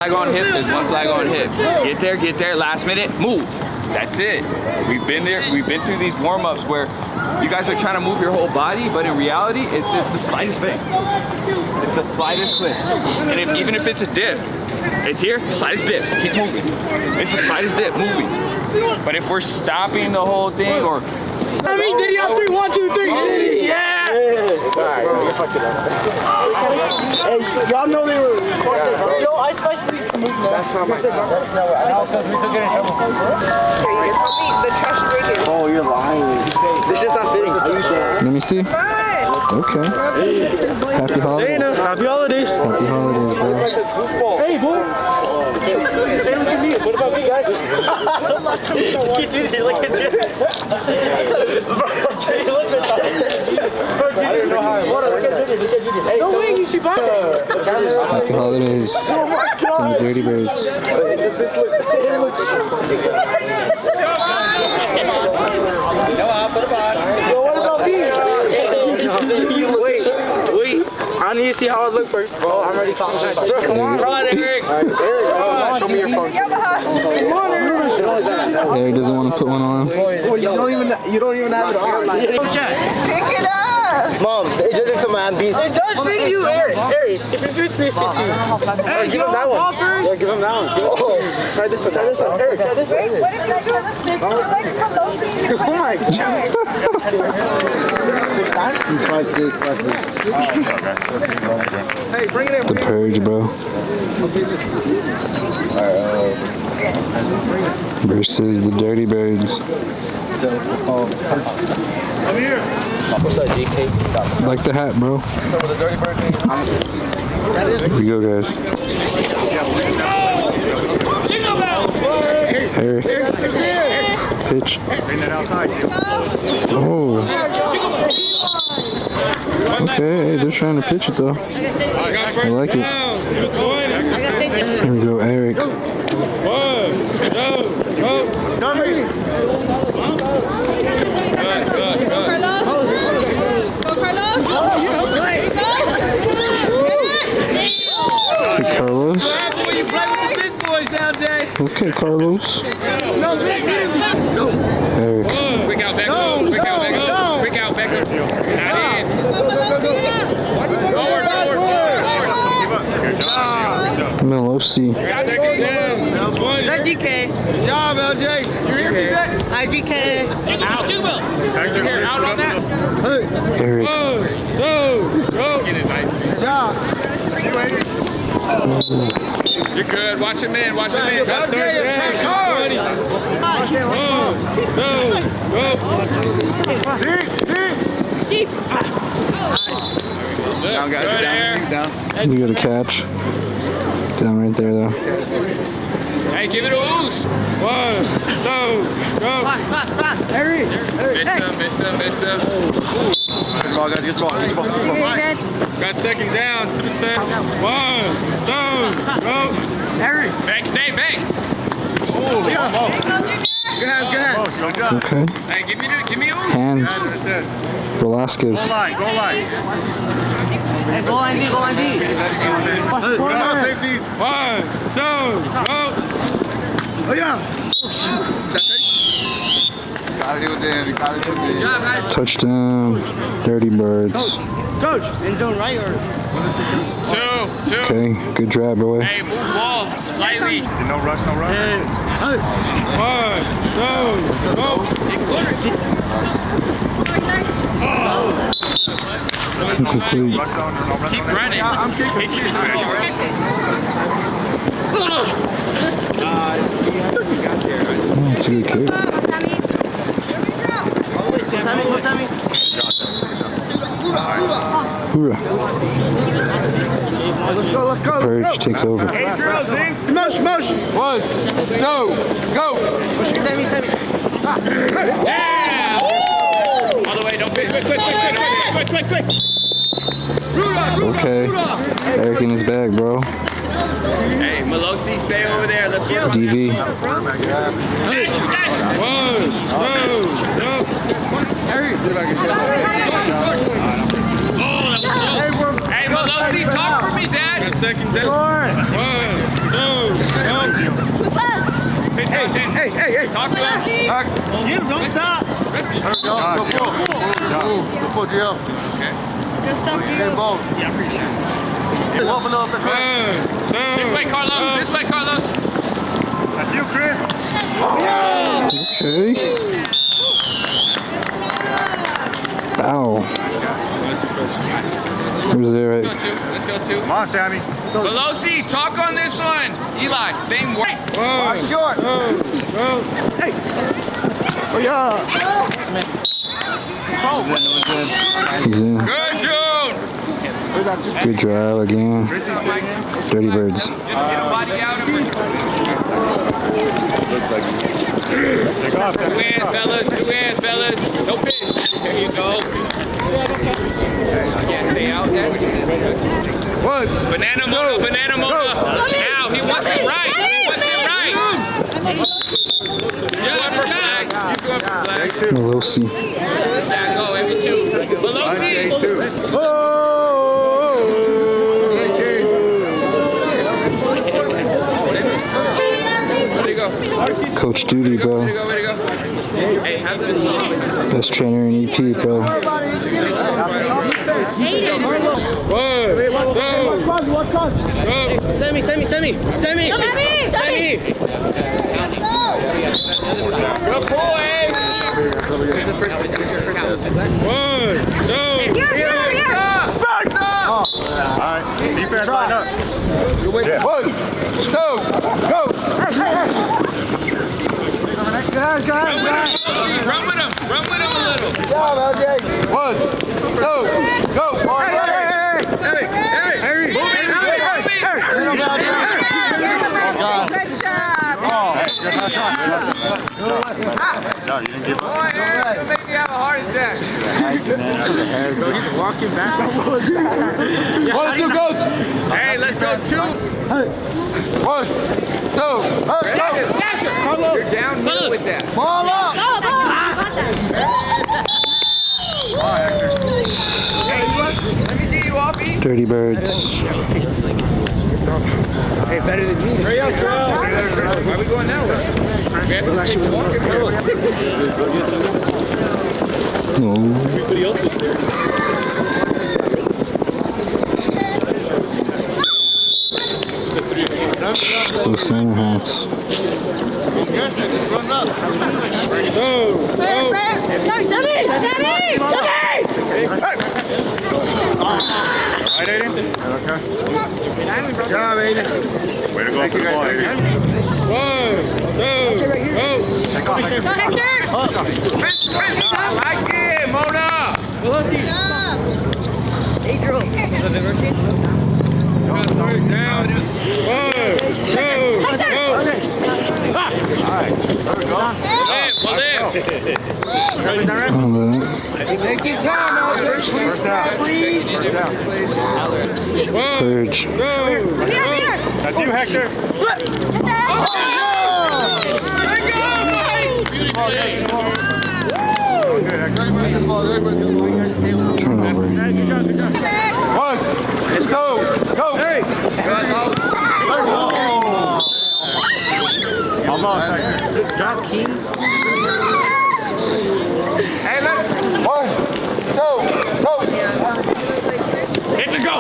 Flag on hip, there's one flag on hip. Get there, last minute, move. That's it. We've been there, we've been through these warm-ups where you guys are trying to move your whole body, but in reality, it's just the slightest bend. It's the slightest twist. And even if it's a dip, it's here, slightest dip, keep moving. It's the slightest dip, moving. But if we're stopping the whole thing or... I mean, did he have 3? 1, 2, 3. Yeah! Alright, you fucked it up. Hey, y'all know they were recording. Yo, I spiced these to move now. That's not my fault. That's not what I know, we still get in trouble. Here, you guys help me. The trash is right here. Oh, you're lying. This is not fitting. Let me see. Okay. Happy holidays. Happy holidays. Happy holidays, bro. Hey, boy. Hey, look at me. What about me, guys? Keep doing it like a Jay. Jay, look at that. I don't know how I want to look at Junior. Hey, no way, you should buy it. Happy holidays from the Dirty Birds. It looks... Put it on. Yo, what about me? Wait. I need to see how I look first. Oh, I'm ready. Come on, Eric. Show me your phone. Come on, Eric. Eric doesn't want to put one on. You don't even have it on. Pick it up. Mom, it doesn't fit my beats. It does fit you, Eric. Eric, if it fits me, it fits you. Hey, give him that one. Yeah, give him that one. Oh, try this one. Eric, try this one. Wait, what if I do this big one? Like some those things you put in the 6 times? He's 5'6". Hey, bring it in. The Purge, bro. Versus the Dirty Birds. I'm here. What's up, GK? Like the hat, bro. Here we go, guys. Eric. Pitch. Oh. Okay, hey, they're trying to pitch it though. I like it. Here we go, Eric. Okay, Carlos. Okay, Carlos. Eric. Quick out, back home. Quick out, back home. Quick out, back home. Not in. Melosi. Is that GK? Good job, LJ. You're here, GK? Hi, GK. Out. Out on that. Eric. Good job. You're good. Watch him in. Watch him in. Deep. Down, guys. Down. We got a catch. Down right there, though. Hey, give it a loose. 1, 2, go. Harry. Missed him. Good ball, guys. Good ball. Got second down. 1, 2, go. Harry. Banks, Dave, Banks. Good hands. Okay. Hey, give me a loose. Hands. Velasquez. Go line. Hey, go on D. What about safety? 1, 2, go. Oh, yeah. Gotta do it. Good job, guys. Touchdown. Dirty Birds. Coach, end zone right or? 2. Okay, good drive, boy. Hey, move ball slightly. No rush. 1, 2, go. Incomplete. Keep running. It's a good kick. Hoorah. Let's go. Purge takes over. Motion. 1, 2, go. Yeah! All the way, don't pitch. Quick. Okay. Eric in his bag, bro. Hey, Melosi, stay over there. Let's go. DV. Dash. 1, 2, go. Harry. Oh, that was close. Hey, Melosi, talk for me, Dad. Second down. 1, 2, Hey, talk to him. You don't stop. Go pull, GL. Good stuff, you. Yeah, pretty sure. Open up the This way, Carlos. This way, Carlos. That's you, Chris. Okay. Ow. Who's there? Let's go two. Come on, Sammy. Veloci, talk on this one. Eli, same way. Short. Hey. Oh, yeah. He's in. Good, June. Good drive again. Dirty Birds. Get a body out of it. Take off, Two hands, fellas. No pitch. There you go. Again, stay out there. Banana motor. Now, he wants it right. You're going for flag. Veloci. Yeah, go, every two. Veloci. Coach Duty, bro. Way to go. Hey, have this song. Best trainer in EP, bro. Sammy. Good boy. Here's the first pitch. Alright, defense line up. Yeah. 1, 2, go. Run with him a little. Good job, LJ. 1, 2, go. Harry. Move it. Good job. Good pass on. No, you didn't give up. Boy, Harry, you make me have a heart attack. He's walking back. 1, 2, coach. Hey, let's go 2. 1, 2, go. You're downhill with that. Ball up. Let me get you off easy. Dirty Birds. Hey, better than me. Hurry up, bro. Why are we going that way? We have to keep walking. No. So center hats. Right, Aiden? Okay. Good job, Aiden. Way to go for the ball, Aiden. Take off. Go, Hector. I like it, Mona. Adriel. Take your time, LJ. First down. Purge. That's you, Hector. Turnover. 1, 2, go. Hey. Almost, Hector. Good job, King. Hey, let's 1, 2, go. Hit the go.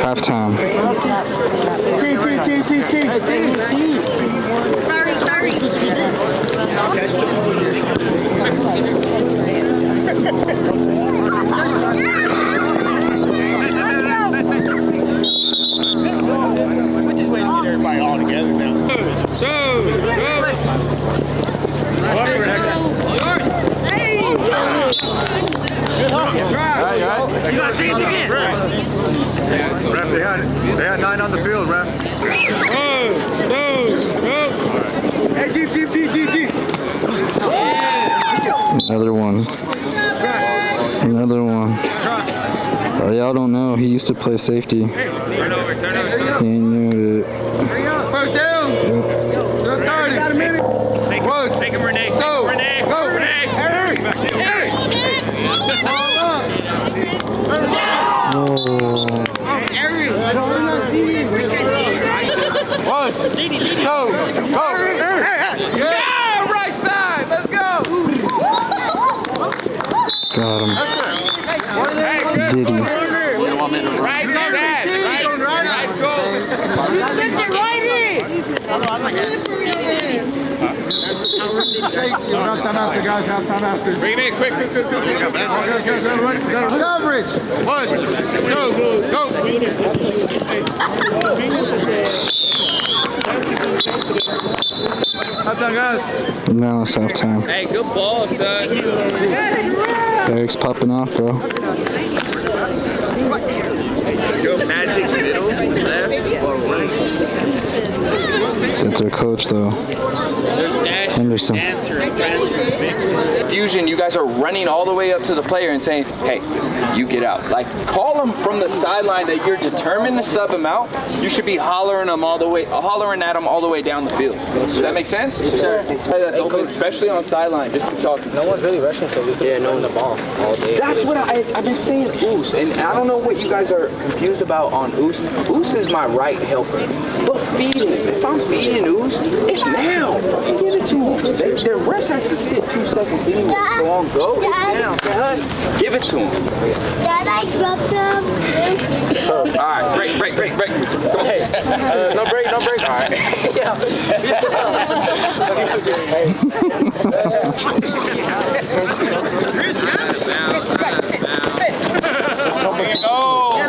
Halftime. Sorry. We're just waiting to get everybody all together now. You gotta see it again. Ref, they had 9 on the field, ref. Hey, deep. Another one. Y'all don't know. He used to play safety. He knew it. First down. You're 30. Take him, Renee. Go. Renee. Harry. Oh. Go! Yeah, right side. Let's go. Got him. Diddy. Right side. Right goal. Bring it in quick. Coverage. 1, 2, go. Now it's halftime. Hey, good ball, son. Eric's popping off, bro. Yo, magic middle, left, or right. That's our coach, though. Henderson. Fusion, you guys are running all the way up to the player and saying, hey, you get out. Like, call them from the sideline that you're determined to sub them out. You should be hollering at them all the way down the field. Does that make sense? Yes, sir. That's open, especially on sideline. Just keep talking. No one's really rushing, so we can know the ball all day. That's what I've been saying, Oos, and I don't know what you guys are confused about on Oos. Oos is my right helper, but feed him. If I'm feeding Oos, it's now. Fucking give it to him. Their rush has to sit 2 seconds anyway, so on go, it's now. Say, honey, give it to him. Dad, I dropped them. All right, break. Come on. No break. All right. Go.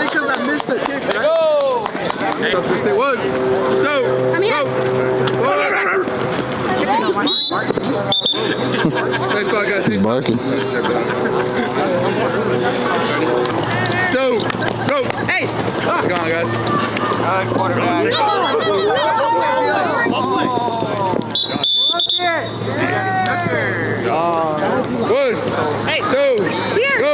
Because I missed the kick, right? Go. Stay 1, 2, I'm here. Nice ball, guys. He's barking. 2, go. Hey! Come on, guys. Quarterback. One, Hey! 2, go.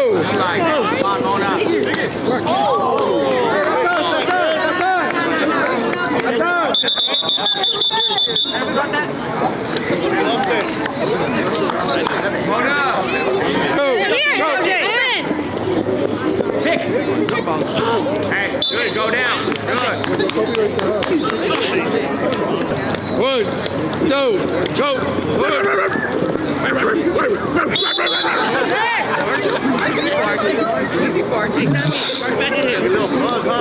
Hey, good, go down. Good. 1, 2, go.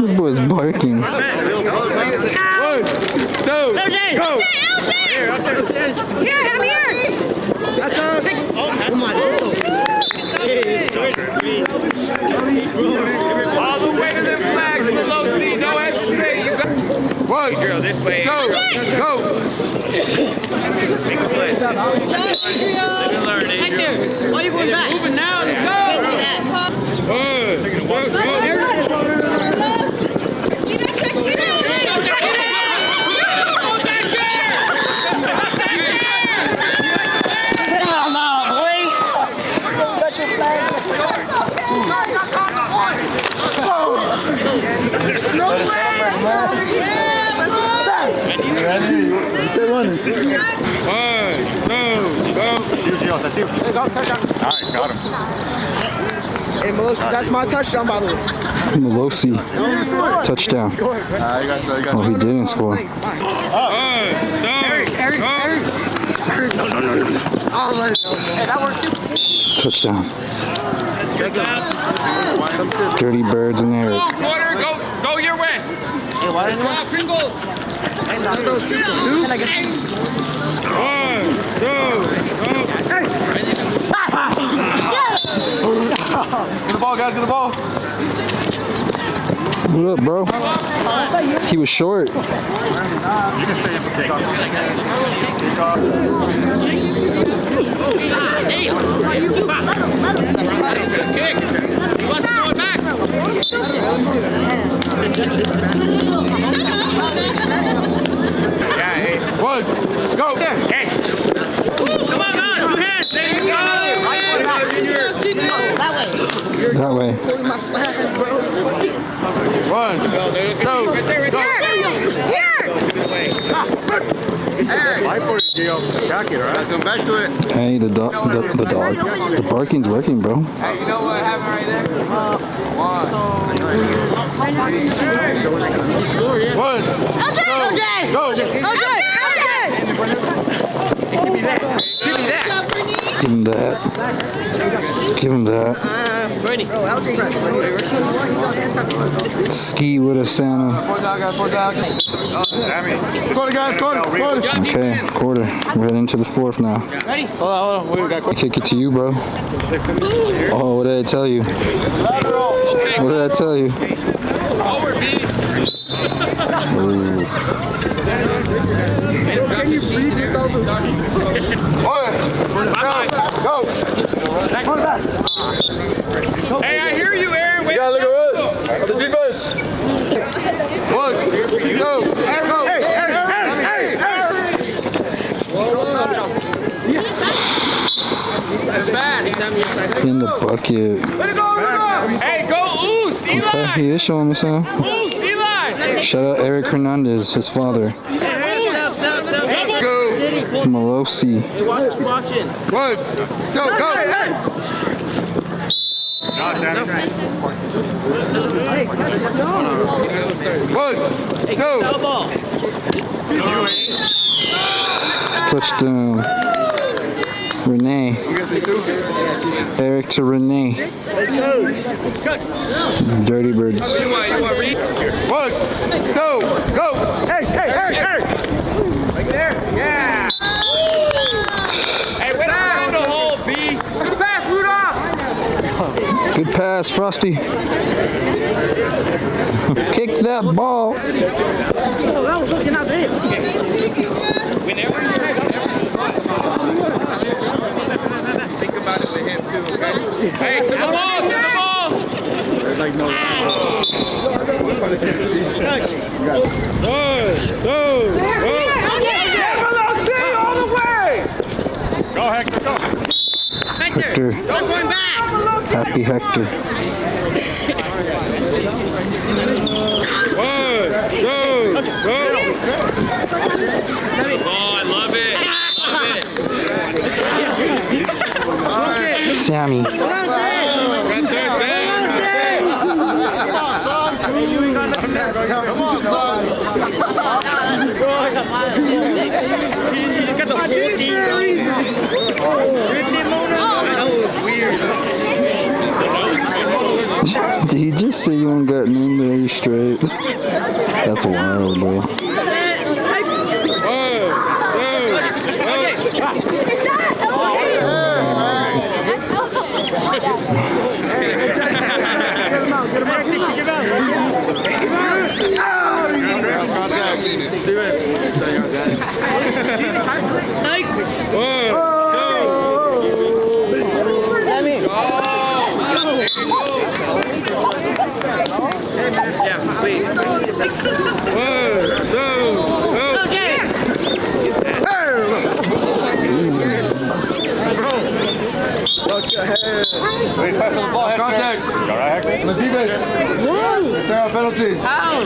The boy's barking. 1, 2, go. Here, I'm here. That's us. All the way to the flags below C. No extra. You got 1, girl this way. 2, go. Big split. Live and learn, Adrian. Why are you going back? Moving now. Let's go. 1, 2, go. Nice, got him. Hey, Melosi, that's my touchdown, by the way. Melosi. Touchdown. Oh, he didn't score. Eric. No. Hey, that worked too. Touchdown. Dirty Birds and Eric. Quarter, go your way. Hey, why didn't you? Pringles. Hey, not those people. 2. Can I get 1, 2, go. Get the ball, guys. Get the ball. What up, bro? He was short. You can stay in for kickoff. Good kick. He wants to throw it back. Yeah, hey. 1, go. Hey. Come on. 2 hands. There you go. That way. 1, 2, go. Fight for it, Gio. Attack it, right? Come back to it. Hey, the dog. The barking's working, bro. Hey, you know what happened right there? 1, 2, Go. Give him that. Give him that. Ski with a Santa. Quarter, guys, quarter. Okay, quarter. We're heading to the fourth now. Hold on. I kick it to you, bro. Oh, what did I tell you? What did I tell you? Ooh. Can you breathe without those? Go. Hey, I hear you, Aaron. Wait. Look at us. The defense. One, go. In the bucket. Hey, go Oos, Eli. Okay, he is showing me some. Oos, Eli. Shout out Eric Hernandez, his father. Go. Malosi. One, two, go. One, two. Touchdown. Renee. Eric to Renee. Dirty Birds. One, two, go. Hey, Eric. Right there. Yeah. Hey, way to go the hole, B. Good pass, Rudolph. Good pass, Frosty. Kick that ball. Think about it with him too, okay? Hey, to the ball, to the ball. Like no. Go, Hector, go. Hector. Happy Hector. Oh, I love it. Sammy. Come on, son. Did he just say you ain't gotten in there straight? That's wild, bro. Contact. All right, Hector. The defense. Throw a penalty.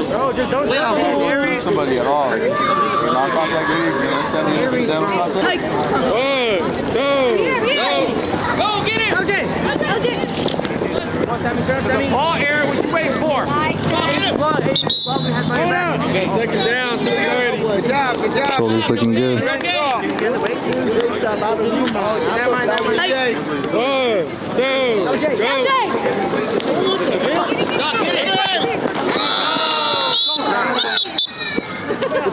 Bro, just don't jump. Somebody at all. Non-contact league. Contact. Go, get it. Ball, Aaron, what you waiting for? Okay, second down. Good job. Shoulders looking good. Good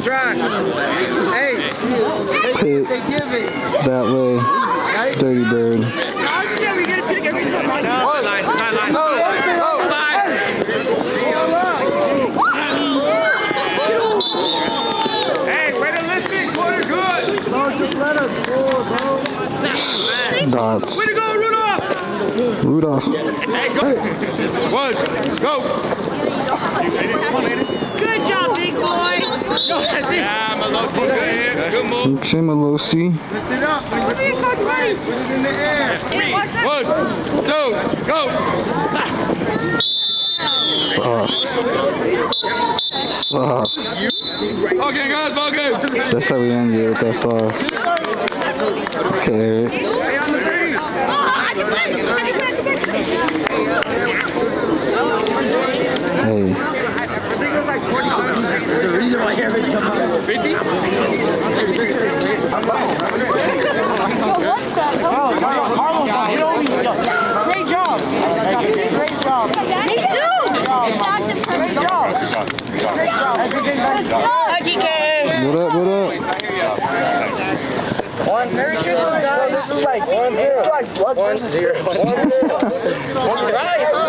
try. Hey. Hit that way. Dirty Bird. Dots. Way to go, Rudolph! Rudolph. Hey, go! One, go! Good job, big boy. Yeah, Malosi, good move. Okay, Malosi. Lift it up. Put it in the air. 1, 2, go! Sauce. Sauce. Ball game, guys, ball game. That's how we end it with that sauce. Okay, Eric. Hey. There's a reason why everything comes out. Hi, GK. What up, what up? Merry Christmas, guys. This is like 1-0. It's like 1-0.